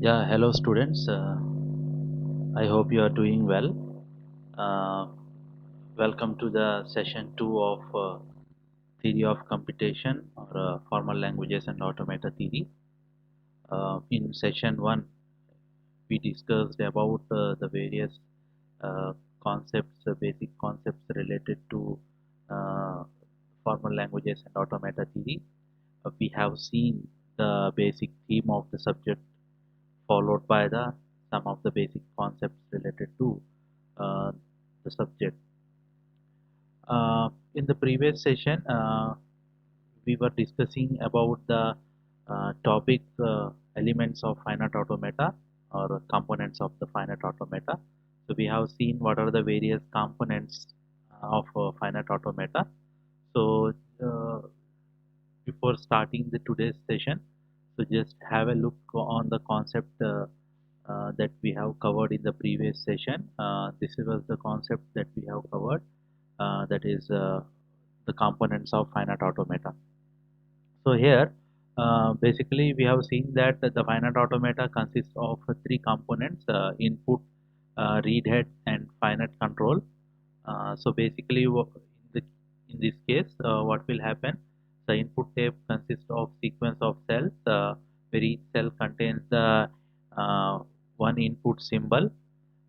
Yeah, hello students. I hope you are doing well. Uh, Welcome to the session 2 of Theory of Computation or Formal Languages and Automata Theory. In session 1, we discussed about the various uh, concepts, basic concepts related to uh, formal languages and automata theory. We have seen the basic theme of the subject followed by the some of the basic concepts related to uh, the subject. In the previous session, we were discussing about the topic elements of finite automata or components of the finite automata. So we have seen what are the various components of finite automata. So uh, before starting the today's session, so just have a look on the concept that we have covered in the previous session. This was the concept that we have covered, that is the components of finite automata. So here, basically, we have seen that the finite automata consists of three components: input, read head, and finite control. So basically, in this case, what will happen? The input tape consists of sequence of cells, where each cell contains the uh, one input symbol,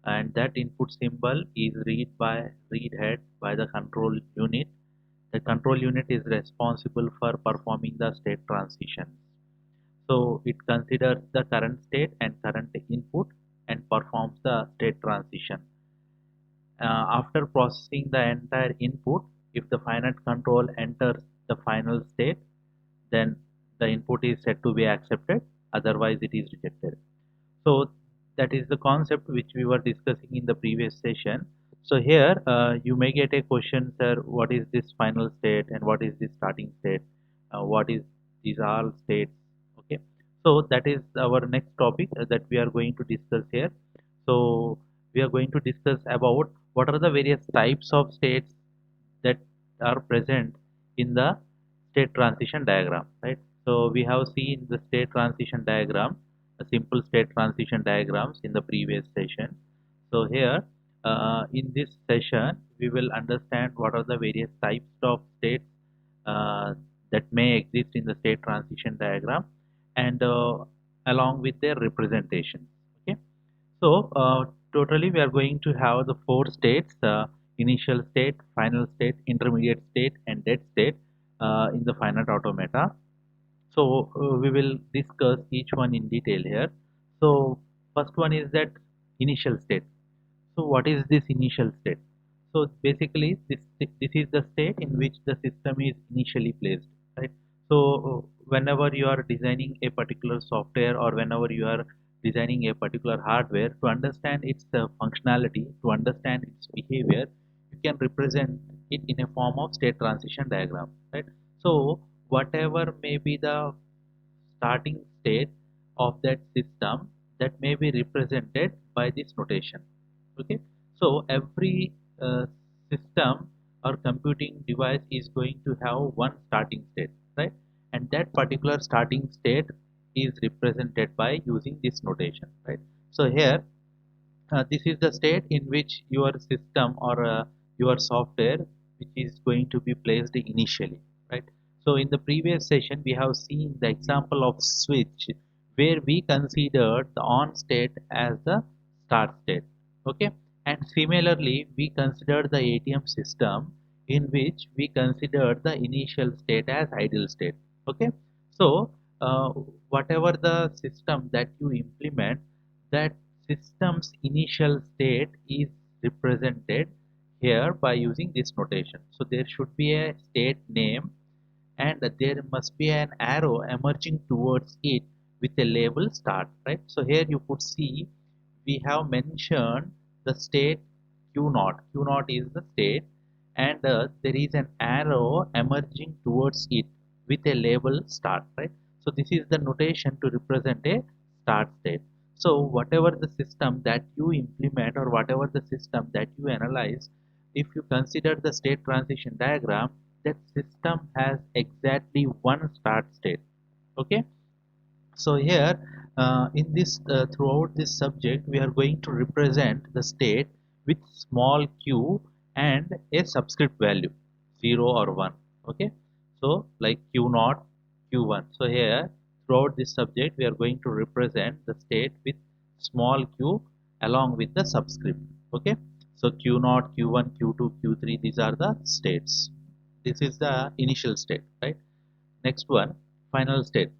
and that input symbol is read head by the control unit. The control unit is responsible for performing the state transitions. So it considers the current state and current input and performs the state transition. After processing the entire input, if the finite control enters the final state, then the input is said to be accepted, otherwise it is rejected. So that is the concept which we were discussing in the previous session. So here you may get a question, sir, what is this final state and what is this starting state? What is these all states? Okay. So that is our next topic that we are going to discuss here. So we are going to discuss about what are the various types of states that are present in the state transition diagram, right? So we have seen the state transition diagram, a simple state transition diagrams in the previous session. So here, in this session, we will understand what are the various types of states uh, that may exist in the state transition diagram, and along with their representation. Okay. So totally we are going to have the four states: initial state, final state, intermediate state, and dead state in the finite automata. So we will discuss each one in detail here. So first one is that initial state. So what is this initial state? So basically this is the state in which the system is initially placed, right? So whenever you are designing a particular software or whenever you are designing a particular hardware, to understand its functionality, to understand its behavior, you can represent it in a form of state transition diagram, right? So whatever may be the starting state of that system, that may be represented by this notation. Okay. So every uh, system or computing device is going to have one starting state, right? And that particular starting state is represented by using this notation, right? So here, this is the state in which your system or your software which is going to be placed initially, right? So in the previous session we have seen the example of switch, where we considered the on state as the start state. Okay. And similarly we considered the ATM system, in which we considered the initial state as idle state. Okay. So uh, whatever the system that you implement, that system's initial state is represented here by using this notation. So there should be a state name, and there must be an arrow emerging towards it with a label start, right? So here you could see we have mentioned the state q naught. Q naught is the state, and there is an arrow emerging towards it with a label start, right? So this is the notation to represent a start state. So whatever the system that you implement or whatever the system that you analyze, if you consider the state transition diagram, that system has exactly one start state. Okay. So here, In this throughout this subject we are going to represent the state with small q and a subscript value 0 or 1. Okay, so like q naught, q1. So here throughout this subject we are going to represent the state with small q along with the subscript. Okay, so q naught, q1, q2, q3, these are the states. This is the initial state, right? Next one, final state.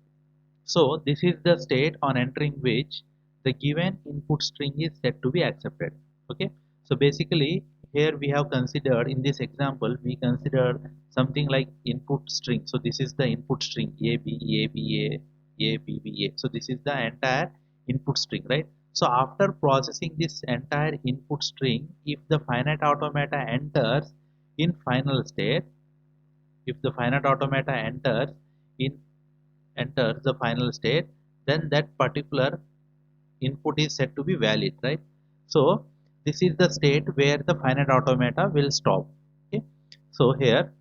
So this is the state on entering which the given input string is set to be accepted. Okay. So basically here we have considered, in this example we considered something like input string. So this is the input string A B A B A B B A. So this is the entire input string, right? So after processing this entire input string, if the finite automata enters in final state, if the finite automata in enters the final state, then that particular input is said to be valid, right? So this is the state where the finite automata will stop. Okay, so here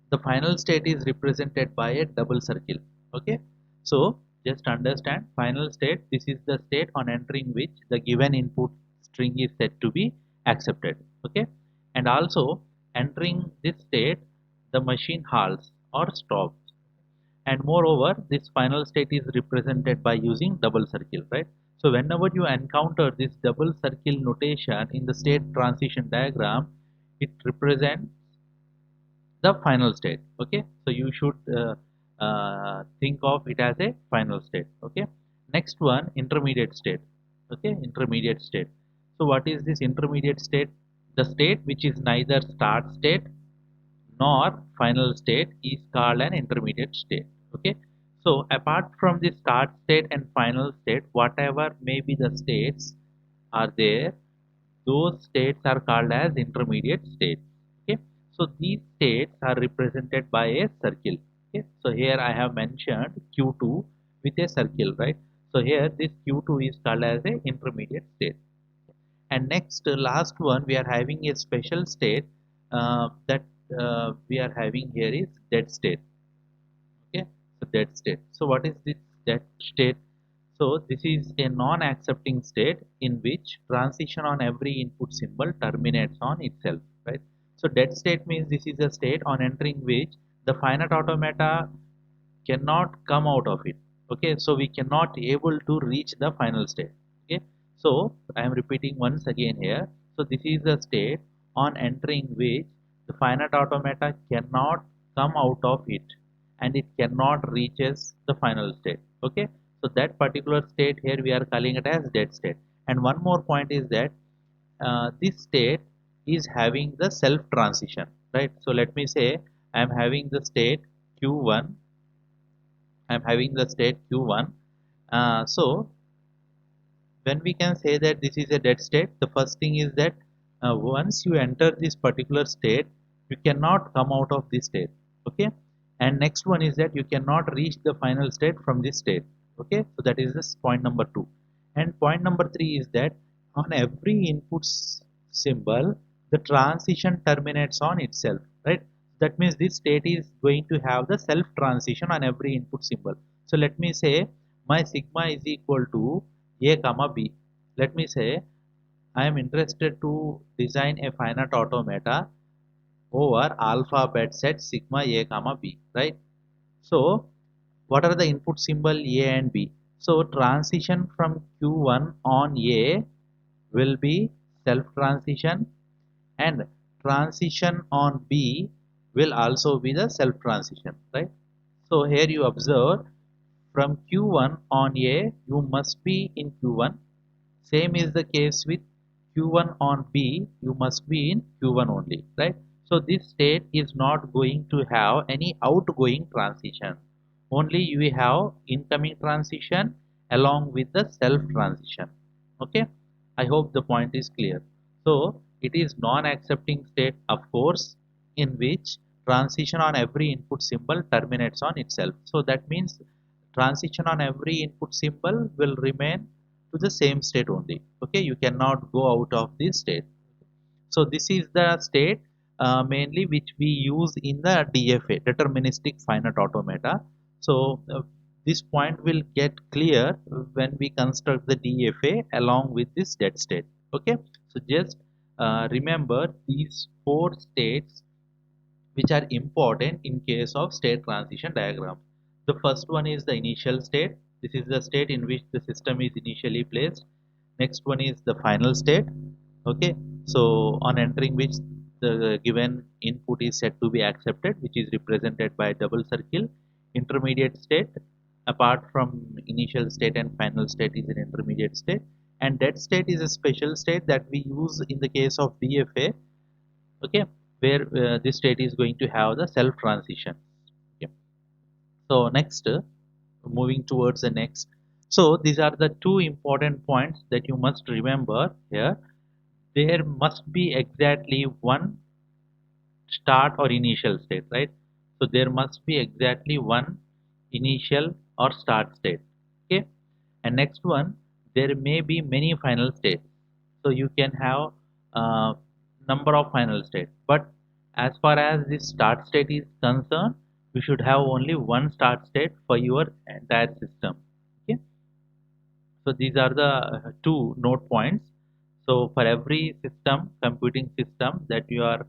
the final state is represented by a double circle. Okay, so just understand, final state, this is the state on entering which the given input string is said to be accepted. Okay, and also entering this state the machine halts or stops. And moreover this final state is represented by using double circle, right? So whenever you encounter this double circle notation in the state transition diagram, it represents the final state. Okay, so you should think of it as a final state. Okay, next one, intermediate state. Okay, intermediate state. So what is this intermediate state? The state which is neither start state nor final state is called an intermediate state. Okay, so apart from the start state and final state, whatever may be the states are there, those states are called as intermediate states. Okay, so these states are represented by a circle. Okay, so here I have mentioned q2 with a circle, right? So here this q2 is called as a intermediate state. And next, last one, we are having a special state that we are having here is dead state. Okay, so dead state. So what is this dead state? So this is a non-accepting state in which transition on every input symbol terminates on itself, right? So dead state means this is a state on entering which the finite automata cannot come out of it. Okay, so we cannot able to reach the final state. Okay, so I am repeating once again here. So this is the state on entering which the finite automata cannot come out of it and it cannot reaches the final state. Okay, so that particular state here we are calling it as dead state. And one more point is that this state is having the self transition, right? So let me say I am having the state q1, I'm having the state q1. So when we can say that this is a dead state, the first thing is that once you enter this particular state, you cannot come out of this state. Okay, and next one is that you cannot reach the final state from this state. Okay, so that is this point number 2. And point number 3 is that on every input symbol, the transition terminates on itself, right? That means this state is going to have the self transition on every input symbol. So let me say my sigma is equal to a comma b. Let me say I am interested to design a finite automata over alphabet set sigma a comma b, right? So what are the input symbol a and b? So transition from q1 on a will be self transition, and transition on b will also be the self transition, right? So here you observe from q1 on a you must be in q1. Same is the case with q1 on b, you must be in q1 only, right? So this state is not going to have any outgoing transition. Only you have incoming transition along with the self transition. Okay, I hope the point is clear. So it is non-accepting state, of course, in which transition on every input symbol terminates on itself. So that means transition on every input symbol will remain to the same state only. Okay, you cannot go out of this state. So this is the state mainly which we use in the DFA, deterministic finite automata. So this point will get clear when we construct the DFA along with this dead state. Okay, so just remember these four states which are important in case of state transition diagram. The first one is the initial state. This is the state in which the system is initially placed. Next one is the final state. Okay, so on entering which the given input is said to be accepted, which is represented by a double circle. Intermediate state, apart from initial state and final state, is an intermediate state. And dead state is a special state that we use in the case of DFA. Okay, where this state is going to have the self transition. Okay. So next, moving towards the next. So these are the two important points that you must remember here. There must be exactly one start or initial state, right? So there must be exactly one initial or start state. Okay, and next one, there may be many final states. So you can have number of final states, but as far as this start state is concerned, you should have only one start state for your entire system. Okay, so these are the two note points. So for every system, computing system that you are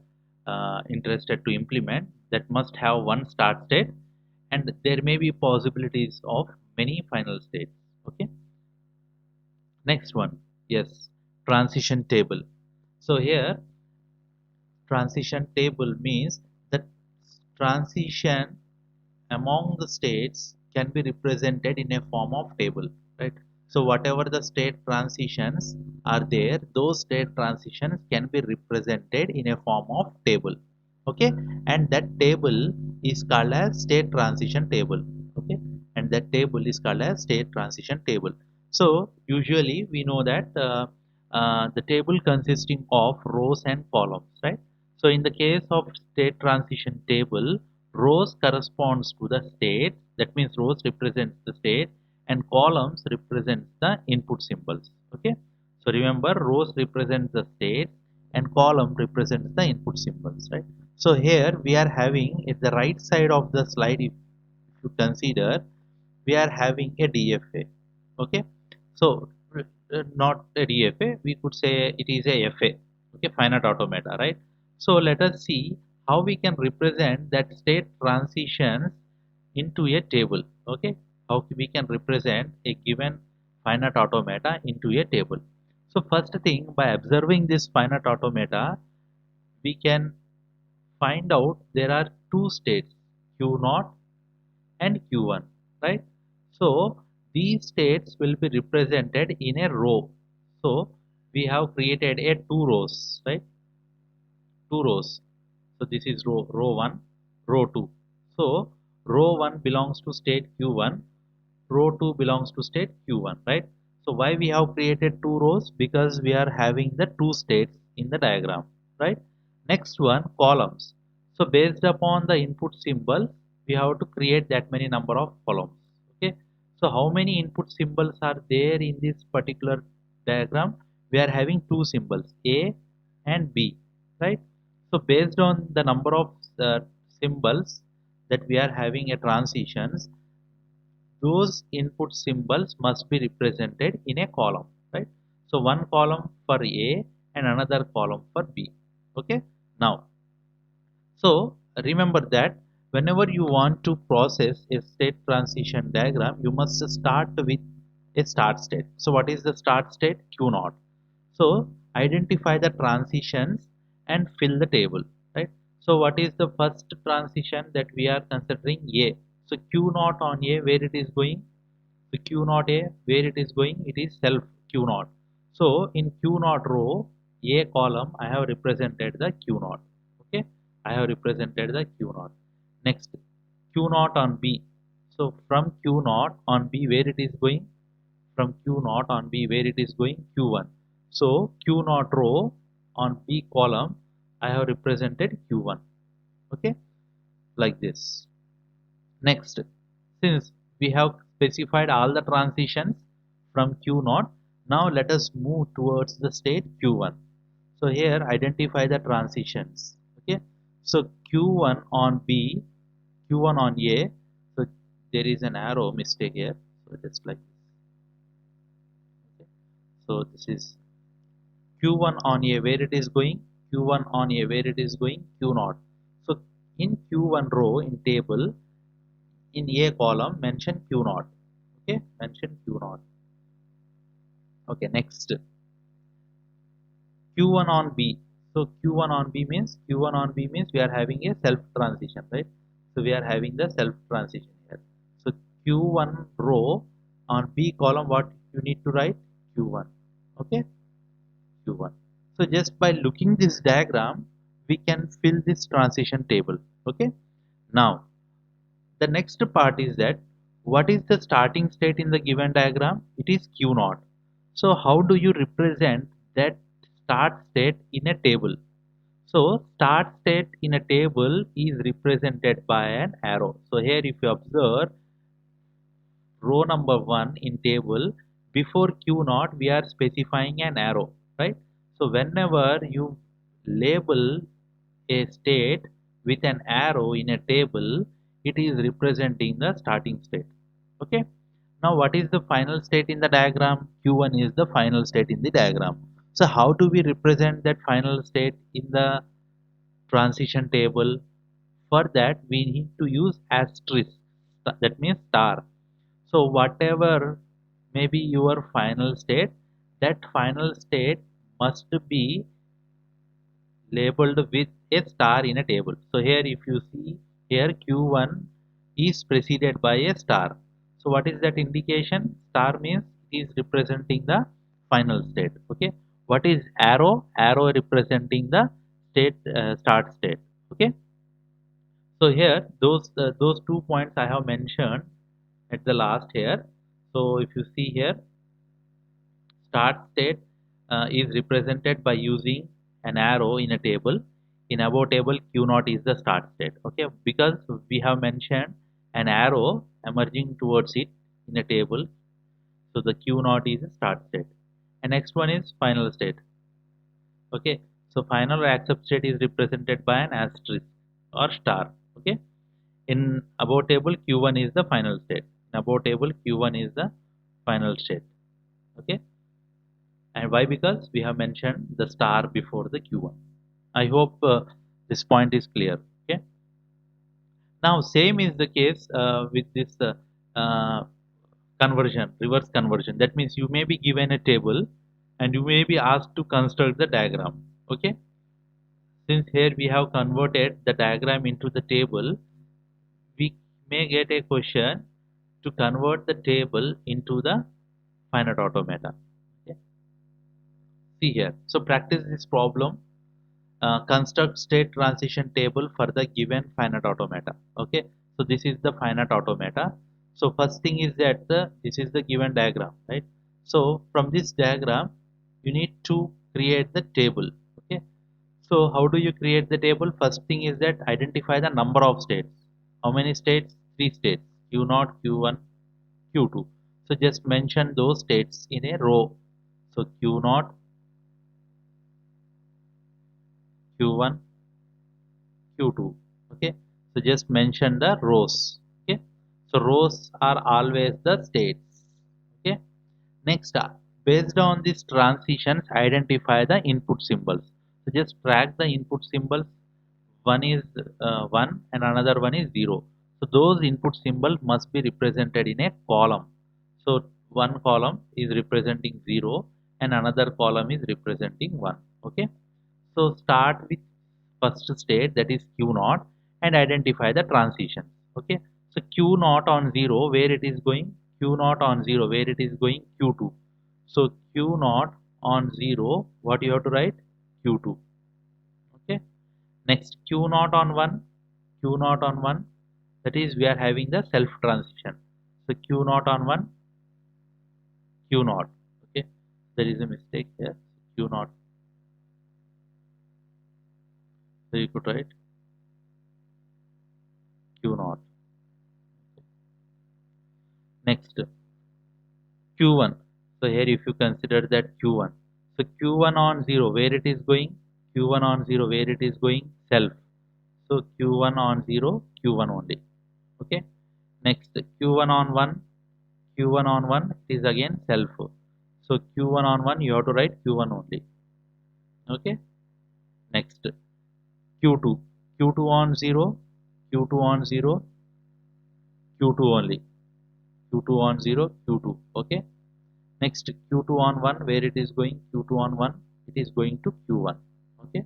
interested to implement, that must have one start state, and there may be possibilities of many final states. Okay. Next one, yes, transition table. So here, transition table means that transition among the states can be represented in a form of table, right? So whatever the state transitions are there, those state transitions can be represented in a form of table. Okay, and that table is called as state transition table. Okay, and that table is called as state transition table. So usually we know that the table consisting of rows and columns, right? So in the case of state transition table, rows corresponds to the state, that means rows represents the state, and columns represents the input symbols. Okay, so remember, rows represents the state and column represents the input symbols, right? So here we are having at the right side of the slide, if you consider, we are having a DFA. Okay, so not a DFA, we could say it is a FA. Okay, finite automata, right? So let us see how we can represent that state transitions into a table. Okay, how we can represent a given finite automata into a table. So first thing, by observing this finite automata, we can find out there are two states, Q0 and Q1, right? So these states will be represented in a row. So we have created a two rows, right? Two rows. So this is row 1, row 2. So row 1 belongs to state Q1, row 2 belongs to state Q1, right? So why we have created two rows? Because we are having the two states in the diagram, right? Next one, columns. So based upon the input symbol, we have to create that many number of columns. Okay, so how many input symbols are there in this particular diagram? We are having two symbols, A and B, right? So based on the number of symbols that we are having a transitions, those input symbols must be represented in a column, right? So one column for A and another column for B. Okay, now, so remember that whenever you want to process a state transition diagram, you must start with a start state. So what is the start state? Q0. So identify the transitions and fill the table, right? So what is the first transition that we are considering? A. So Q0 on A, where it is going? So Q0 A, where it is going? It is self Q0. So in Q0 row, A column, I have represented the Q0. Okay, I have represented the Q0. Next, Q0 on B. So from Q0 on B, where it is going? From Q0 on B, where it is going? Q1. So Q0 row on B column, I have represented Q1. Okay, like this. Next, since we have specified all the transitions from Q0, now let us move towards the state Q1. So here identify the transitions. Okay, so Q1 on B, Q1 on A. So there is an arrow mistake here, so just like this. Okay. So this is q1 on a, where it is going, q1 on a, where it is going, q0. So in q1 row in table, in a column, mention q0. Okay, mention q0. Okay, next q1 on b. So q1 on b means, q1 on b means we are having a self transition, right? So we are having the self transition here. So q1 row on b column, what you need to write, q1. Okay, q1. So just by looking this diagram, we can fill this transition table. Okay, now the next part is that what is the starting state in the given diagram? It is q naught. So how do you represent that start state in a table? So start state in a table is represented by an arrow. So here if you observe row number 1 in table, before q naught we are specifying an arrow, right? So whenever you label a state with an arrow in a table, it is representing the starting state. Okay, now what is the final state in the diagram? q1 is the final state in the diagram. So how do we represent that final state in the transition table? For that we need to use asterisk, that means star. So whatever may be your final state, that final state must be labeled with a star in a table. So here if you see here, q1 is preceded by a star. So what is that indication? Star means it is representing the final state. Okay, what is arrow? Arrow representing the state, start state. Okay, so here those 2 points I have mentioned at the last here. So if you see here, start state is represented by using an arrow in a table. In above table, q naught is the start state. Okay, because we have mentioned an arrow emerging towards it in a table, so the q naught is a start state. And next one is final state. Okay, so final or accept state is represented by an asterisk or star. Okay, in above table, q1 is the final state. In above table, q1 is the final state. Okay, and why? Because we have mentioned the star before the q1. I hope this point is clear. Okay, now same is the case with this uh, conversion, reverse conversion. That means you may be given a table and you may be asked to construct the diagram. Okay, since here we have converted the diagram into the table, we may get a question to convert the table into the finite automata. Okay. See here, so practice this problem. Construct state transition table for the given finite automata. Okay, so this is the finite automata. So first thing is that this is the given diagram, right? So from this diagram you need to create the table. Okay, so how do you create the table? First thing is that identify the number of states. How many states? 3 states, q0, q1, q2. So just mention those states in a row. So q0, q1, q2. Okay, so just mention the rows. Okay, so rows are always the states. Okay, next based on these transitions, identify the input symbols. So just track the input symbols. One is 1 and another one is 0. So those input symbols must be represented in a column. So one column is representing 0 and another column is representing 1. Okay, so start with first state, that is q naught, and identify the transition. Okay, so q naught on 0, where it is going, q naught on 0, where it is going, q2. So q naught on 0, what you have to write, q2. Okay, next q naught on 1, q naught on 1, that is we are having the self transition. So q naught on 1, q naught. Okay, there is a mistake here, q naught. So you could write q naught. Next q1. So here if you consider that q1, so q1 on 0, where it is going, q1 on 0, where it is going, self. So q1 on 0, q1 only. Okay, Next, Q1 on 1, Q1 on 1 is again self. So Q1 on 1 you have to write Q1 only. Okay. Next, Q2, Q2 on 0, Q2 on 0, Q2 only, Q2 on 0, Q2. Okay. Next, Q2 on 1, where it is going, Q2 on 1, it is going to Q1. Okay,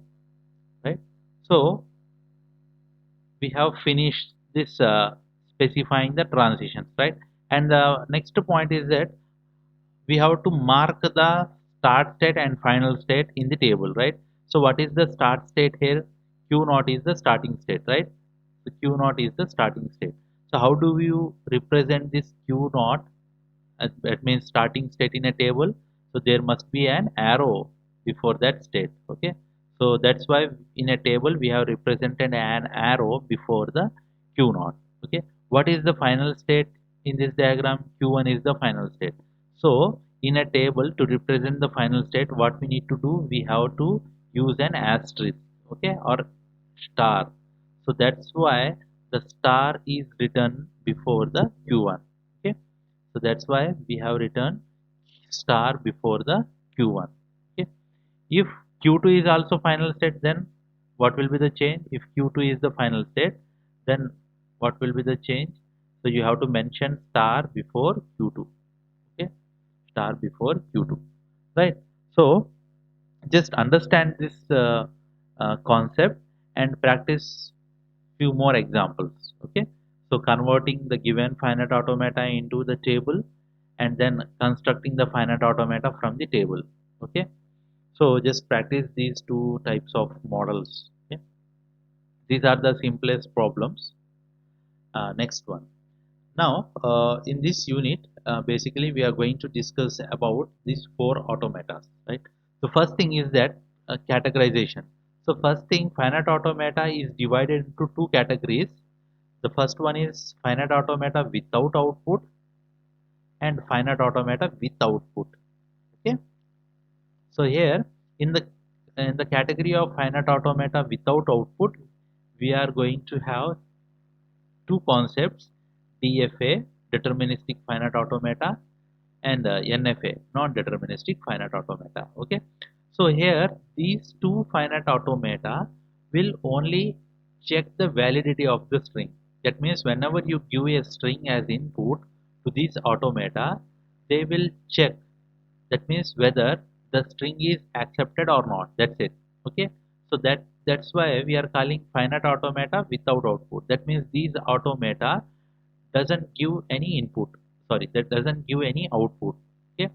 right? So we have finished this specifying the transitions, right? And the next point is that we have to mark the start state and final state in the table, right? So what is the start state here? Q naught is the starting state, right? So Q naught is the starting state. So how do you represent this Q naught? That means starting state in a table. So there must be an arrow before that state. Okay. So that's why in a table we have represented an arrow before the Q naught. Okay. What is the final state in this diagram? Q1 is the final state. So in a table to represent the final state, what we need to do? We have to use an asterisk. Okay, or star. So that's why the star is written before the Q1. Okay. So that's why we have written star before the Q1. Okay. If Q2 is also final state, then what will be the change? If Q2 is the final state, then what will be the change? So you have to mention star before Q2. Okay. Star before Q2. Right. So just understand this concept and practice few more examples. Okay, so converting the given finite automata into the table and then constructing the finite automata from the table. Okay, so just practice these two types of models. Okay, these are the simplest problems. Next one. Now in this unit basically we are going to discuss about these four automatas, right? The first thing is that categorization. So first thing, finite automata is divided into two categories. The first one is finite automata without output and finite automata with output. Okay, so here in the category of finite automata without output, we are going to have two concepts: DFA, deterministic finite automata, and NFA, non-deterministic finite automata. Okay, so here these two finite automata will only check the validity of the string. That means whenever you give a string as input to these automata, they will check. That means whether the string is accepted or not. That's it. Okay, so that's why we are calling finite automata without output. That means these automata doesn't give any input, sorry, that doesn't give any output. Okay,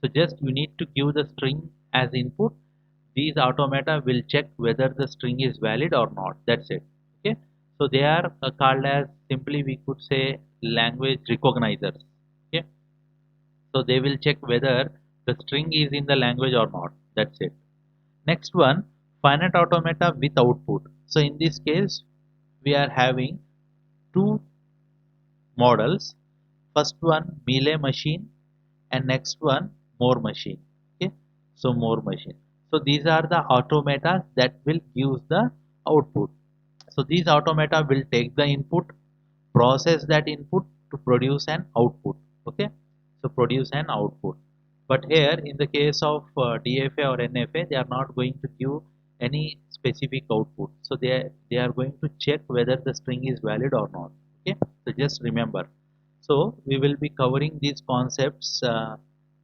so just you need to give the string as input. These automata will check whether the string is valid or not. That's it. Okay, so they are called as, simply we could say, language recognizers. Okay, so they will check whether the string is in the language or not. That's it. Next one, finite automata with output. So in this case we are having two models. First one, Mealy machine, and next one, Moore machine. Okay, so Moore machine. So these are the automata that will use the output. So these automata will take the input, process that input to produce an output. Okay, so produce an output. But here in the case of DFA or NFA, they are not going to give any specific output. So they are going to check whether the string is valid or not. Okay, so just remember. So we will be covering these concepts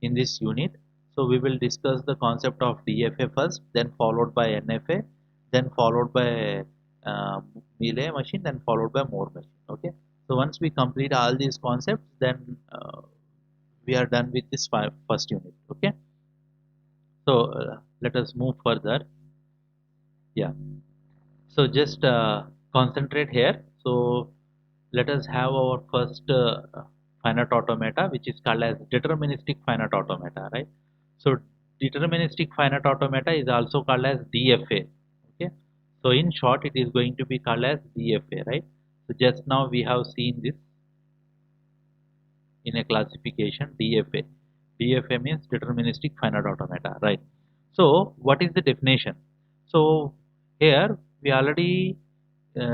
in this unit. So we will discuss the concept of DFA first, then followed by NFA, then followed by Mealy machine, then followed by Moore machine. Okay, so once we complete all these concepts, then we are done with this first unit. Okay, so let us move further. Yeah, so just concentrate here. So let us have our first finite automata, which is called as deterministic finite automata, right? So deterministic finite automata is also called as DFA. Okay, so in short it is going to be called as DFA, right? So just now we have seen this in a classification, DFA. DFA means deterministic finite automata, right? So what is the definition? So here we already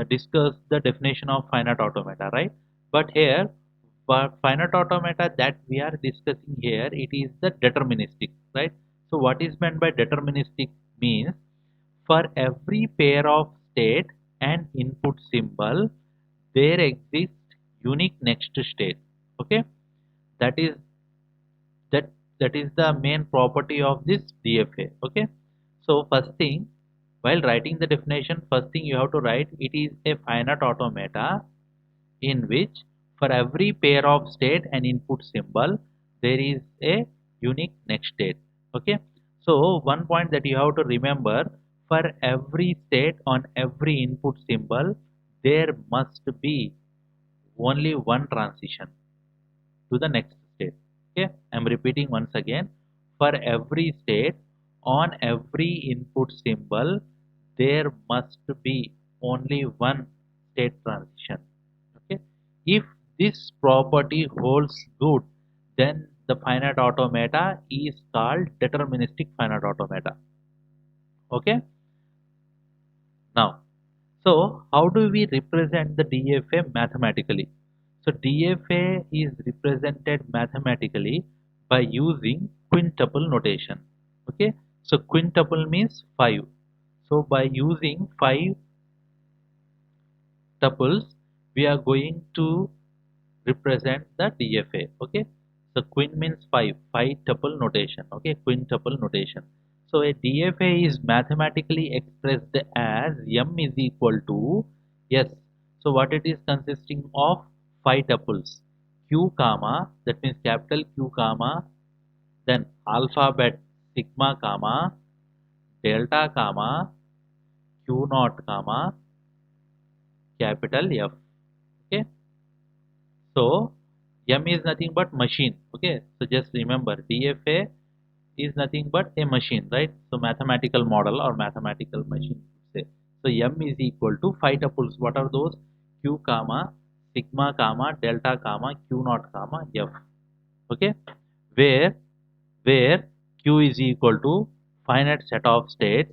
discussed the definition of finite automata, right? But here, for finite automata that we are discussing here, it is the deterministic, right? So what is meant by deterministic means for every pair of state and input symbol, there exists unique next state. Okay, that is that that is the main property of this DFA. Okay, so first thing, while writing the definition, first thing you have to write it is a finite automata in which for every pair of state and input symbol there is a unique next state. Okay, so one point that you have to remember, for every state on every input symbol there must be only one transition to the next state. Okay, I'm repeating once again, for every state on every input symbol there must be only one state transition. Okay, if this property holds good, then the finite automata is called deterministic finite automata. Okay, now, so how do we represent the DFA mathematically? So DFA is represented mathematically by using quintuple notation. Okay, so quintuple means 5. So by using 5 tuples, we are going to represent the DFA. Okay, so quin means 5 tuple notation. Okay, quintuple notation. So a DFA is mathematically expressed as m is equal to yes. So what it is consisting of 5 tuples, q comma, that means capital Q comma, then alphabet sigma comma, delta comma, q naught comma, capital F. Okay, so M is nothing but machine. Okay, so just remember DFA is nothing but a machine, right? So mathematical model or mathematical machine, say. So M is equal to 5 tuples. What are those? Q comma, sigma comma, delta comma, Q naught comma, F. Okay, where where Q is equal to finite set of states.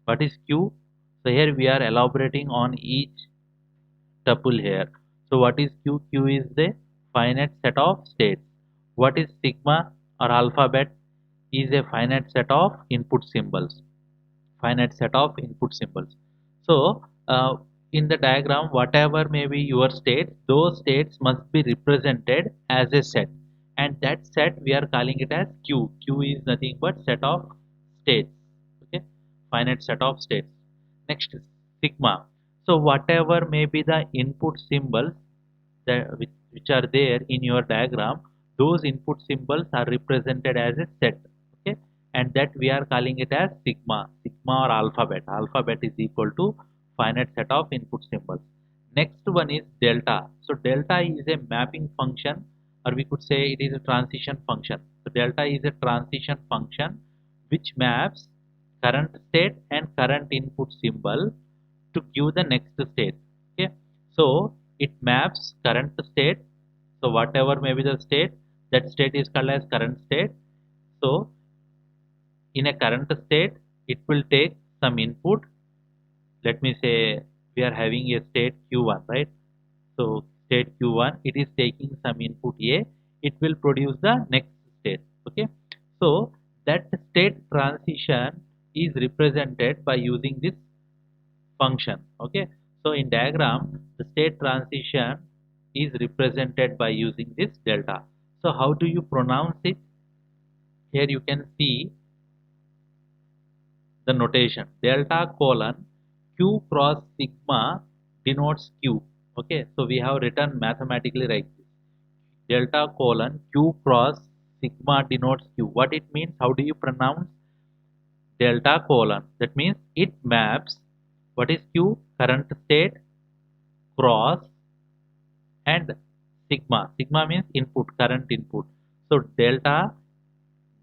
What is Q? So here we are elaborating on each tuple here. So what is Q? Q is the finite set of states. What is sigma or alphabet? Is a finite set of input symbols. Finite set of input symbols. So in the diagram, whatever may be your state, those states must be represented as a set, and that set we are calling it as Q. Q is nothing but set of states. Okay, finite set of states. Next, sigma. So whatever may be the input symbols that which are there in your diagram, those input symbols are represented as a set. Okay, and that we are calling it as sigma. Sigma or alphabet. Alphabet is equal to finite set of input symbols. Next one is delta. So delta is a mapping function, or we could say it is a transition function. So delta is a transition function which maps current state and current input symbol to give the next state. Okay, so it maps current state. So whatever may be the state, that state is called as current state. So in a current state, it will take some input. Let me say we are having a state q1, right? So state q1, it is taking some input a, it will produce the next state. Okay, so that state transition is represented by using this function. Okay, so in diagram the state transition is represented by using this delta. So how do you pronounce it? Here you can see the notation delta colon q cross sigma denotes q. Okay, so we have written mathematically like this, delta colon q cross sigma denotes q. What it means? How do you pronounce delta colon? That means it maps what is q, current state, cross, and sigma. Sigma means input, current input. So delta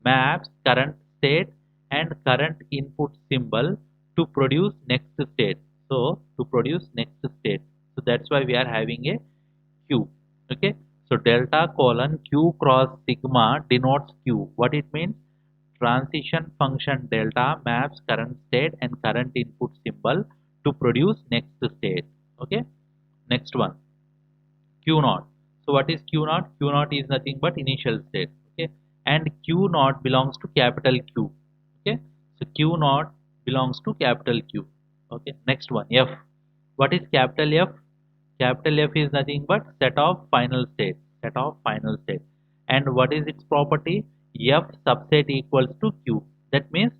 maps current state and current input symbol to produce next state. So to produce next state. So that's why we are having a q. Okay. So delta colon q cross sigma denotes q. What it means? Transition function delta maps current state and current input symbol to produce next state. Okay. Next one. Q naught. So what is Q naught? Q naught is nothing but initial state. Okay, and Q naught belongs to capital Q. Okay, so Q naught belongs to capital Q. Okay, next one, F. What is capital F? Capital F is nothing but set of final state. Set of final state. And what is its property? F subset equals to Q. That means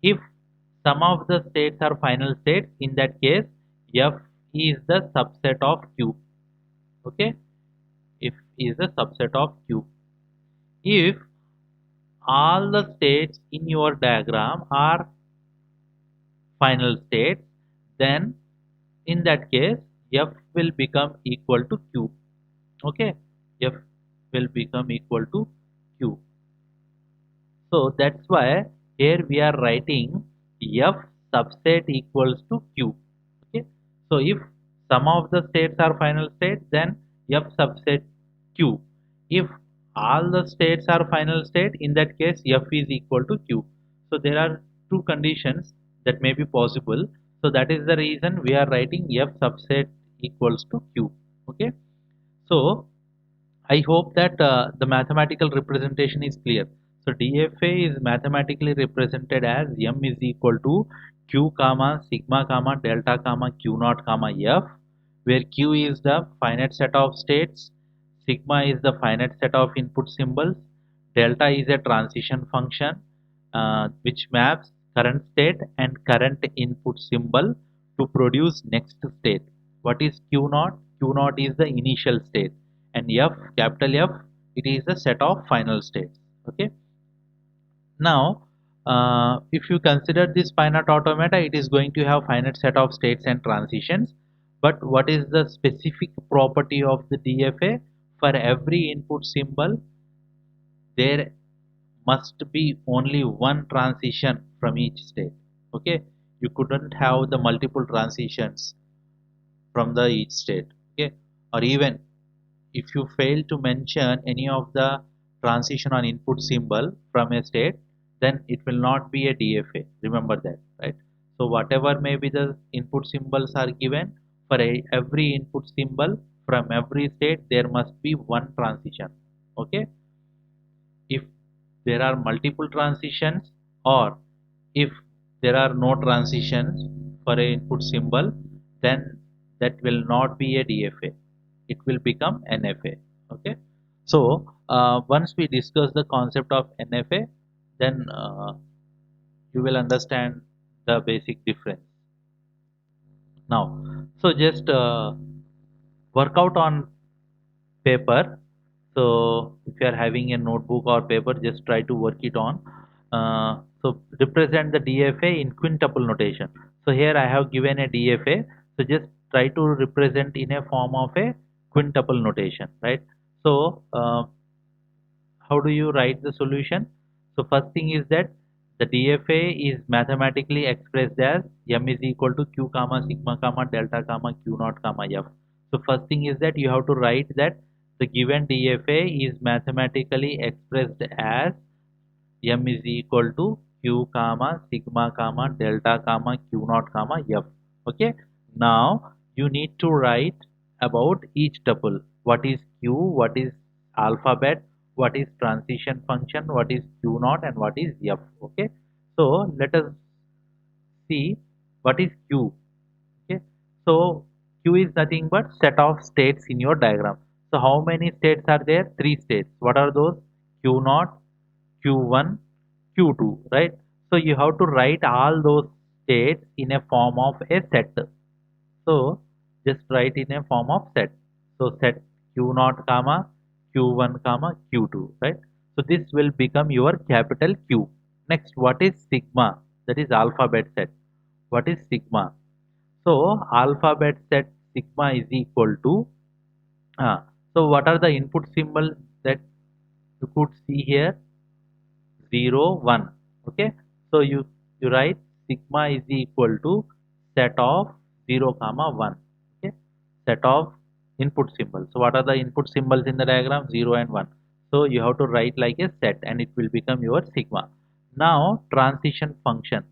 if some of the states are final states, in that case, F is the subset of Q. Okay, if is a subset of Q. If all the states in your diagram are final states, then in that case F will become equal to Q. Okay, F will become equal to Q. So that's why here we are writing F subset equals to Q. Okay, so if some of the states are final states, then F subset Q. If all the states are final state, in that case F is equal to Q. So there are two conditions that may be possible. So that is the reason we are writing F subset equals to Q. Okay, so I hope that the mathematical representation is clear. So DFA is mathematically represented as M is equal to Q comma sigma comma delta comma Q naught comma F, where Q is the finite set of states, sigma is the finite set of input symbols, delta is a transition function which maps current state and current input symbol to produce next state. What is Q naught? Q naught is the initial state, and F, capital F, it is a set of final states. Okay, now if you consider this finite automata, it is going to have finite set of states and transitions. But what is the specific property of the DFA? For every input symbol there must be only one transition from each state. Okay, you couldn't have the multiple transitions from the each state. Okay, or even if you fail to mention any of the transition on input symbol from a state, then it will not be a DFA. Remember that, right? So whatever may be the input symbols are given, for every input symbol from every state there must be one transition. Okay, if there are multiple transitions, or if there are no transitions for a input symbol, then that will not be a DFA, it will become NFA. Okay, so once we discuss the concept of NFA, then you will understand the basic difference. Now, so just work out on paper. So if you are having a notebook or paper, just try to work it on. So represent the DFA in quintuple notation. So here I have given a DFA. So just try to represent in a form of a quintuple notation, right? So how do you write the solution? So first thing is that the DFA is mathematically expressed as M is equal to Q comma sigma comma delta comma Q naught comma F. So first thing is that you have to write that the given DFA is mathematically expressed as M is equal to Q comma sigma comma delta comma Q naught comma F. Okay. Now you need to write about each tuple. What is Q? What is alphabet? What is transition function? What is Q naught and what is F? Okay. So let us see what is Q. Okay, so Q is nothing but set of states in your diagram. So how many states are there? Three states. What are those? Q naught, Q1, Q2, right? So you have to write all those states in a form of a set. So just write in a form of set. So set Q naught comma Q1 comma Q2, right? So this will become your capital Q. Next, what is sigma? That is alphabet set. What is sigma? So alphabet set sigma is equal to so what are the input symbols that you could see here? 0 1. Okay, so you write sigma is equal to set of 0 comma 1. Okay, set of input symbols. So what are the input symbols in the diagram? 0 and 1. So you have to write like a set and it will become your sigma. Now transition function.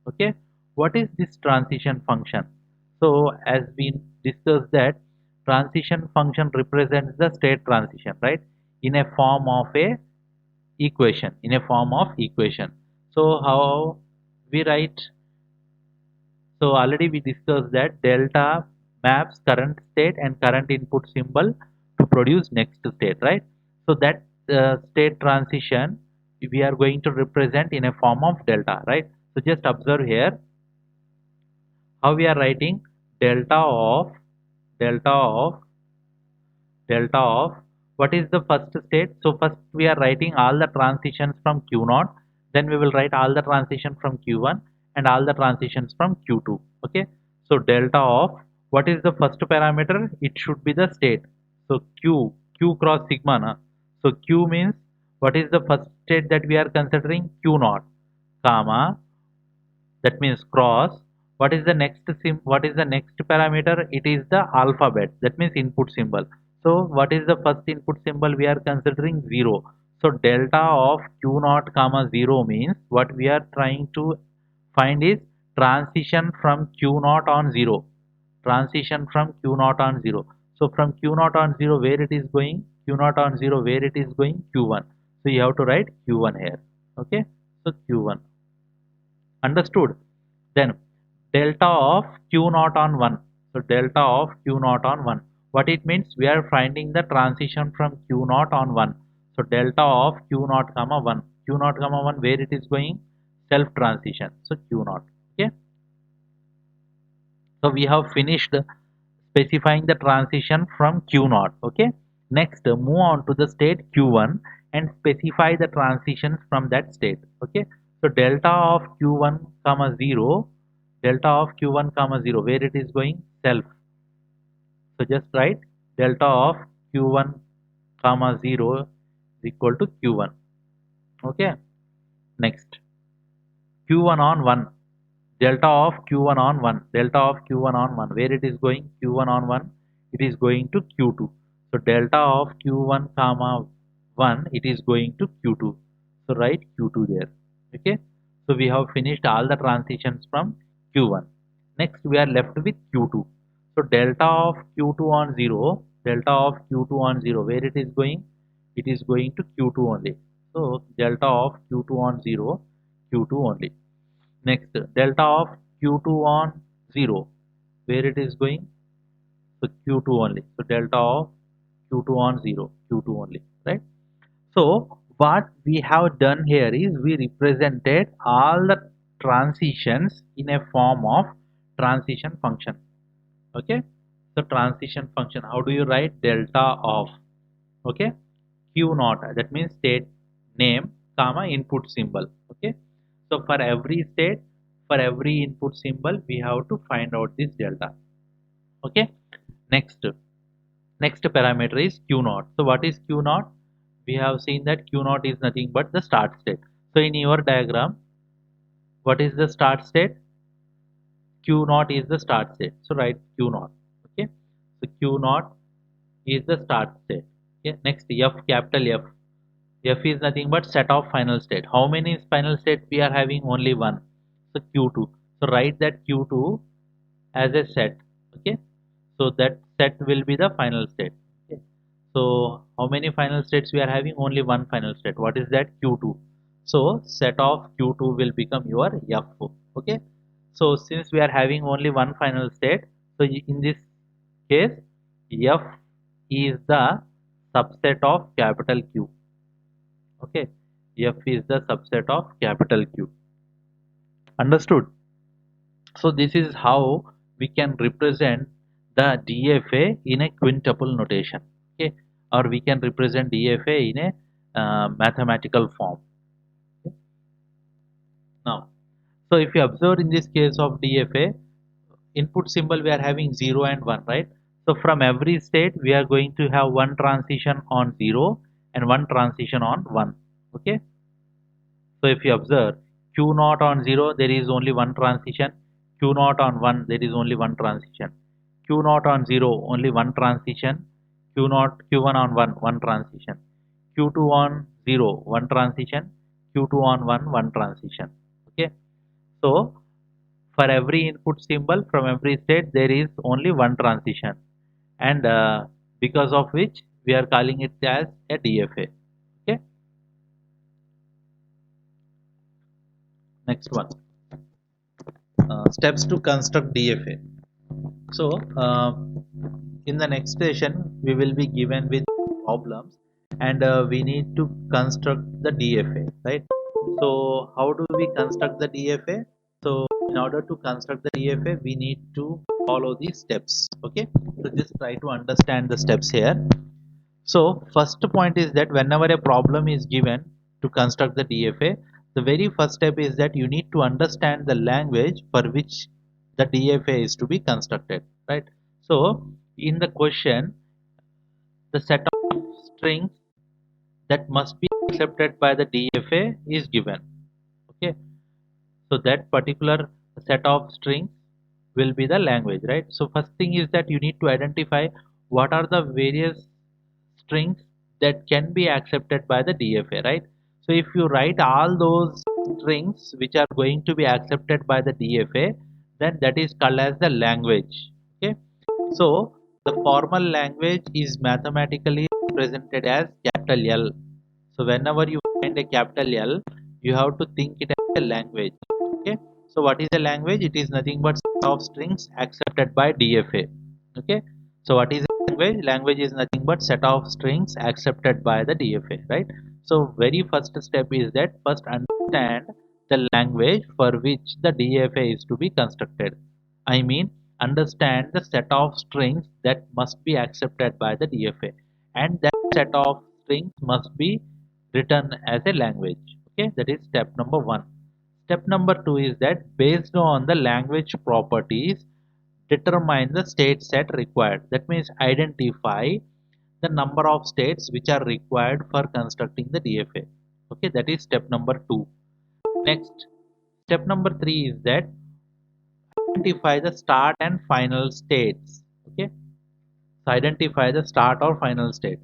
Okay, what is this transition function? So as we discussed that transition function represents the state transition, right, in a form of a equation, in a form of equation. So how we write? So already we discussed that delta maps current state and current input symbol to produce next state, right? So that state transition we are going to represent in a form of delta, right? So just observe here how we are writing delta of delta of delta of what is the first state. So first we are writing all the transitions from Q0, then we will write all the transition from Q1 and all the transitions from Q2. Okay, so delta of what is the first parameter? It should be the state. So Q cross sigma na? So Q means what is the first state that we are considering? Q0 comma, that means cross. What is the next what is the next parameter? It is the alphabet, that means input symbol. So what is the first input symbol? We are considering 0. So delta of q0 comma 0 means what we are trying to find is transition from q0 on 0, transition from q0 on 0. So from q0 on 0 where it is going? Q0 on 0 where it is going? Q1. So you have to write q1 here. Okay, so q1. Understood? Then delta of q naught on 1. So delta of q naught on 1. What it means? We are finding the transition from q naught on 1. So delta of q naught comma 1. Q naught comma 1 where it is going? Self transition. So q naught. Okay. So we have finished specifying the transition from q naught. Okay. Next move on to the state q1 and specify the transitions from that state. Okay. So delta of q1 comma 0, delta of q1 comma 0 where it is going? Self. So just write delta of q1 comma 0 is equal to q1. Okay. Next q1 on 1, delta of q1 on 1, delta of q1 on 1 where it is going? Q1 on 1, it is going to q2. So delta of q1 comma 1, it is going to q2. So write q2 there. Okay, so we have finished all the transitions from q1. Next we are left with q2. So delta of q2 on 0, delta of q2 on 0 where it is going? It is going to q2 only. So delta of q2 on 0, q2 only. Next, delta of q2 on 0 where it is going? So q2 only. So delta of q2 on 0, q2 only, right? So what we have done here is we represented all the transitions in a form of transition function. Okay, so transition function, how do you write? Delta of, okay, q naught, that means state name comma input symbol. Okay, so for every state, for every input symbol we have to find out this delta. Okay, next parameter is q naught. So what is q naught? We have seen that q naught is nothing but the start state. So in your diagram, what is the start state? Q naught is the start state. So write q naught. Okay, so q naught is the start state. Okay, next f, capital F. F is nothing but set of final state. How many final states we are having? Only one. So q2. So write that q2 as a set. Okay, so that set will be the final state. Okay, so how many final states we are having? Only one final state. What is that? q2. So set of q2 will become your f. Okay, so since we are having only one final state, so in this case f is the subset of capital Q. Okay, f is the subset of capital Q. Understood? So this is how we can represent the DFA in a quintuple notation. Okay, or we can represent DFA in a mathematical form. Okay. Now, so if you observe in this case of DFA, input symbol we are having 0 and 1, right? So from every state we are going to have one transition on 0 and one transition on 1. Okay, so if you observe q naught on 0 there is only one transition, q naught on 1 there is only one transition, q naught on 0 only one transition, q1 on 1 one transition, q2 on 0 one transition, q2 on 1 one transition. Okay, so for every input symbol from every state there is only one transition. and because of which we are calling it as a DFA. Okay, next one, steps to construct DFA. So in the next session we will be given with problems, and we need to construct the DFA, right? So how do we construct the DFA? So in order to construct the DFA we need to follow these steps. Okay, so just try to understand the steps here. So first point is that whenever a problem is given to construct the DFA, the very first step is that you need to understand the language for which the DFA is to be constructed, right? So in the question, the set of strings that must be accepted by the DFA is given. Okay, so that particular set of strings will be the language, right? So first thing is that you need to identify what are the various strings that can be accepted by the DFA, right? So if you write all those strings which are going to be accepted by the DFA, then that is called as the language. Okay, so the formal language is mathematically represented as capital L. So whenever you find a capital L, you have to think it as a language. Okay, so what is a language? It is nothing but set of strings accepted by DFA. Okay, so what is a language? Language is nothing but set of strings accepted by the DFA, right? So very first step is that first understand the language for which the DFA is to be constructed. I mean, understand the set of strings that must be accepted by the DFA, and that set of strings must be written as a language. Okay, that is step number one. Step number two is that based on the language properties, determine the state set required. That means identify the number of states which are required for constructing the DFA. Okay, that is step number two. Next, step number three is that identify the start and final states. Okay, so identify the start or final state.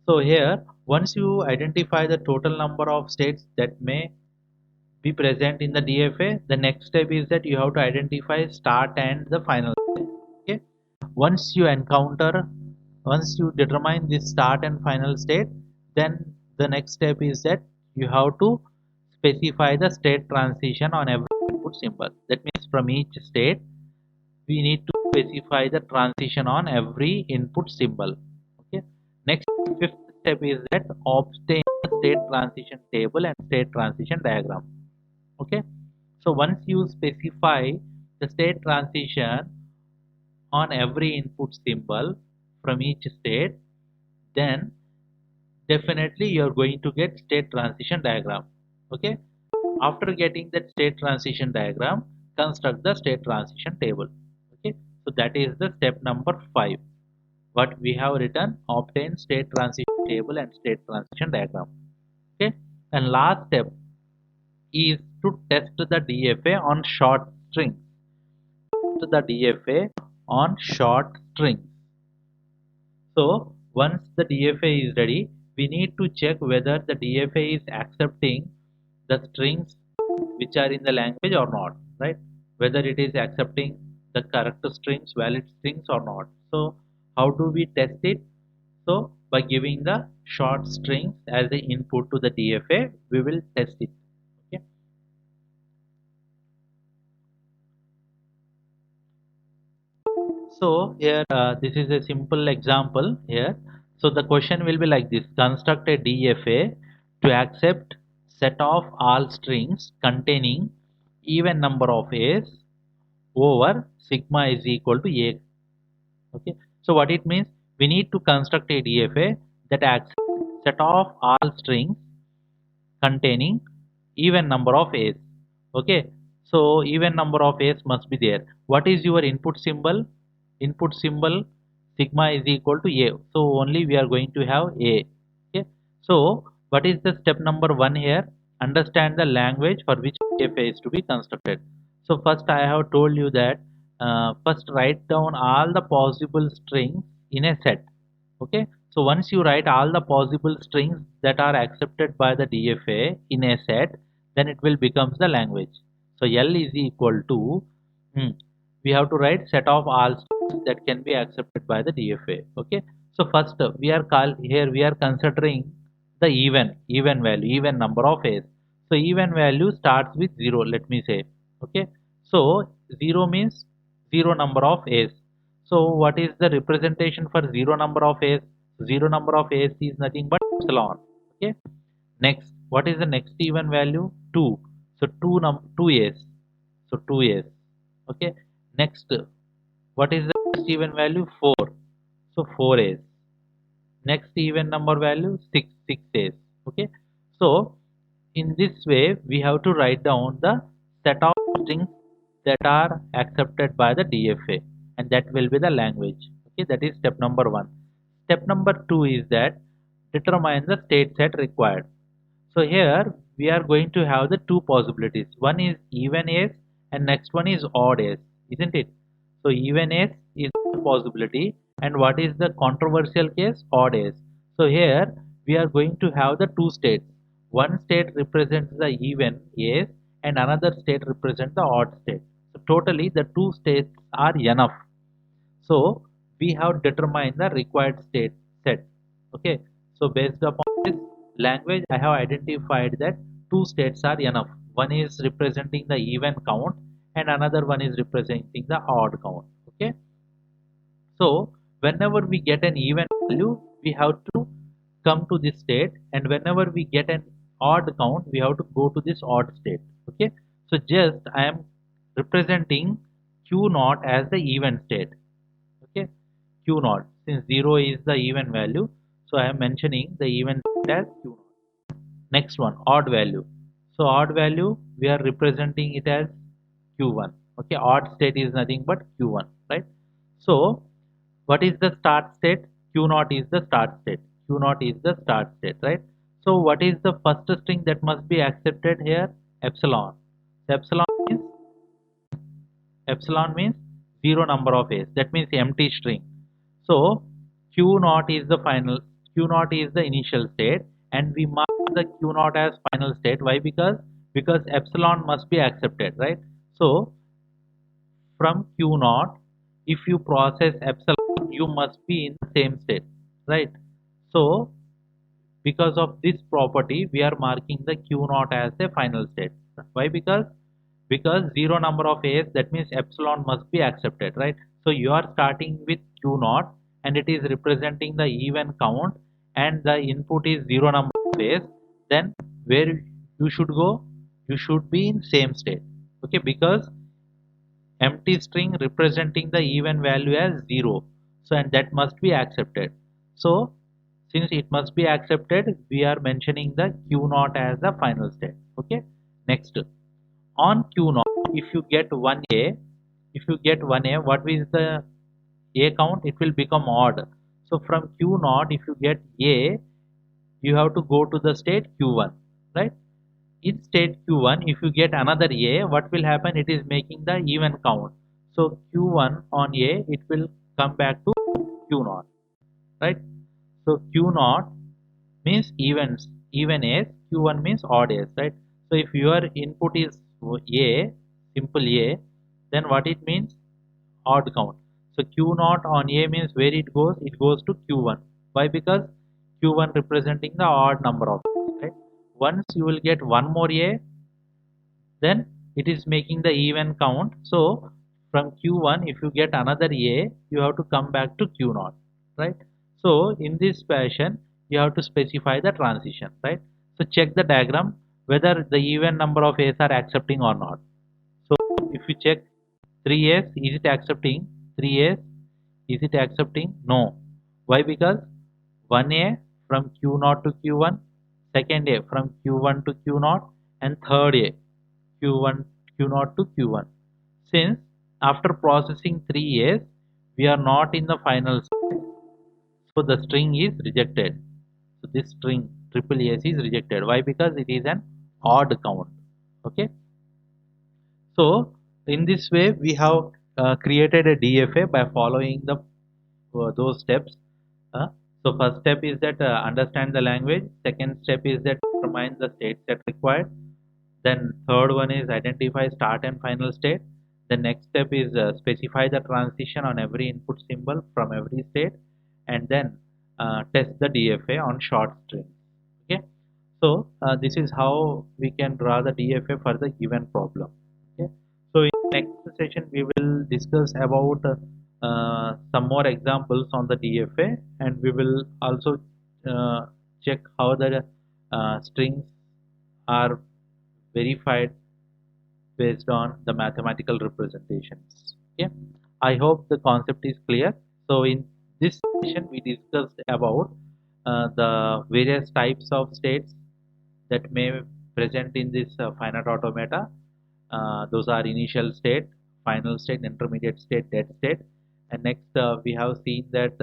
So here, once you identify the total number of states that may be present in the DFA, the next step is that you have to identify start and the final state. Okay, once you encounter, once you determine this start and final state, then the next step is that you have to specify the state transition on every input symbol. That means from each state we need to specify the transition on every input symbol. Okay, next, fifth step is that obtain the state transition table and state transition diagram. Okay, so once you specify the state transition on every input symbol from each state, then definitely you are going to get state transition diagram. Okay, after getting that state transition diagram, construct the state transition table. Okay, so that is the step number 5. What we have written, obtain state transition table and state transition diagram. Okay, and last step is to test the DFA on short strings. Test the DFA on short strings. So once the DFA is ready, we need to check whether the DFA is accepting the strings which are in the language or not, right? Whether it is accepting the correct strings, valid strings or not. So how do we test it? So by giving the short strings as the input to the DFA, we will test it. Okay. So here, this is a simple example here. So the question will be like this: construct a DFA to accept set of all strings containing even number of A's over sigma is equal to A. Okay. So what it means? We need to construct a DFA that accepts set of all strings containing even number of A's. Okay, so even number of A's must be there. What is your input symbol? Input symbol sigma is equal to A, so only we are going to have A. Okay, so what is the step number 1 here? Understand the language for which DFA is to be constructed. So first I have told you that first write down all the possible strings in a set. Okay, so once you write all the possible strings that are accepted by the DFA in a set, then it will becomes the language. So L is equal to we have to write set of all states that can be accepted by the DFA. Okay. So first we are considering the even value, even number of A's. So even value starts with 0, let me say. Okay. So 0 means 0 number of A's. So what is the representation for 0 number of A's? 0 number of A's is nothing but epsilon. Okay. Next, what is the next even value? 2. So 2 A's. So 2 A's. Okay. Next, what is the next even value? 4. So 4 A's. Next even number value 6 A's. Okay. So in this way we have to write down the set of strings that are accepted by the DFA, and that will be the language. Okay, that is step number 1. Step number 2 is that determine the state set required. So here we are going to have the two possibilities. One is even A's and next one is odd A's, isn't it? So even A's is one possibility, and what is the controversial case? Odd A's. So here we are going to have the two states. One state represents the even A's and another state represents the odd state. So totally the two states are enough. So we have determined the required state set. Okay. So based upon this language, I have identified that two states are enough. One is representing the even count and another one is representing the odd count. Okay. So whenever we get an even value, we have to come to this state, and whenever we get an odd count, we have to go to this odd state. Okay. So just I am representing Q naught as the even state. Okay, Q naught, since 0 is the even value, so I am mentioning the even state as Q naught. Next one, odd value. So odd value, we are representing it as Q1. Okay, odd state is nothing but Q1, right? So what is the start state? Q naught is the start state. Q naught is the start state, right? So what is the first string that must be accepted here? Epsilon. So epsilon means 0 number of A's. That means empty string. So Q naught is the final, Q naught is the initial state, and we mark the Q naught as final state. Why? Because epsilon must be accepted, right? So from Q naught, if you process epsilon, you must be in the same state, right? So because of this property, we are marking the Q naught as a final state. Why? Because 0 number of A's, that means epsilon must be accepted, right? So you are starting with Q naught and it is representing the even count, and the input is 0 number of A's. Then where you should go? You should be in same state. Okay, because empty string representing the even value as 0. So and that must be accepted. So since it must be accepted, we are mentioning the Q naught as the final state. Okay. Next, on Q naught, if you get 1A, what is the A count? It will become odd. So from Q naught, if you get A, you have to go to the state Q1, right? In state Q1, if you get another A, what will happen? It is making the even count. So Q1 on A, it will come back to Q naught, right? So Q naught means even A's, Q1 means odd A's, right? So if your input is A, simple A, then what it means? Odd count. So Q naught on A means where it goes? It goes to Q1. Why? Because Q1 representing the odd number of A's, right? Once you will get one more A, then it is making the even count. So from Q1, if you get another A, you have to come back to Q naught, right? So in this fashion, you have to specify the transition, right? So check the diagram whether the even number of A's are accepting or not. So if you check 3A's, is it accepting? 3A's, is it accepting? No. Why? Because 1A from Q naught to Q1, second A from Q1 to Q naught, and third A Q1, Q naught to Q1. Since after processing 3 A's, we are not in the final state, so the string is rejected. So this string triple S is rejected. Why? Because it is an odd count. Okay. So in this way, we have created a DFA by following the those steps. Uh, so first step is that understand the language. Second step is that determine the state set required. Then third one is identify start and final state. The next step is specify the transition on every input symbol from every state, and then test the DFA on short strings. Okay, so this is how we can draw the DFA for the given problem. Okay, so in next session we will discuss about some more examples on the DFA, and we will also uh, check how the strings are verified based on the mathematical representations. Okay, I hope the concept is clear. So in this session we discussed about the various types of states that may present in this finite automata. Those are initial state, final state, intermediate state, dead state. And next we have seen that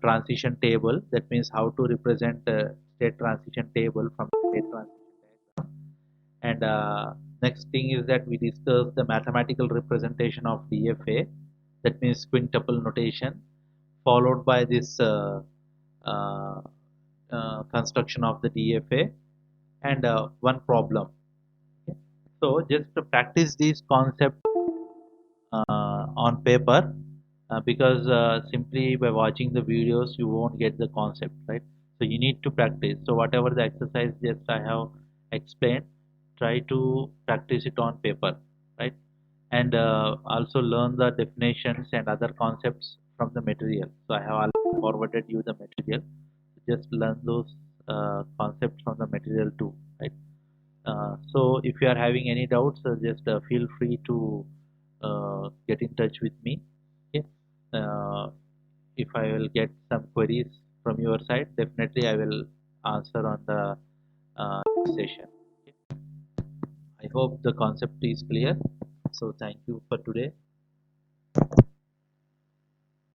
transition table, that means how to represent state transition table from state transition diagram. And next thing is that we discuss the mathematical representation of DFA, that means quintuple notation, followed by this uh, construction of the DFA, and one problem. Okay. So just to practice these concepts on paper, because simply by watching the videos you won't get the concept, right? So you need to practice. So whatever the exercise just I have explained, try to practice it on paper, right? And also learn the definitions and other concepts from the material. So I have already forwarded you the material. Just learn those concepts from the material too, right? So if you are having any doubts, just feel free to get in touch with me. Okay. If I will get some queries from your side, definitely I will answer on the session. Okay. I hope the concept is clear. So thank you for today.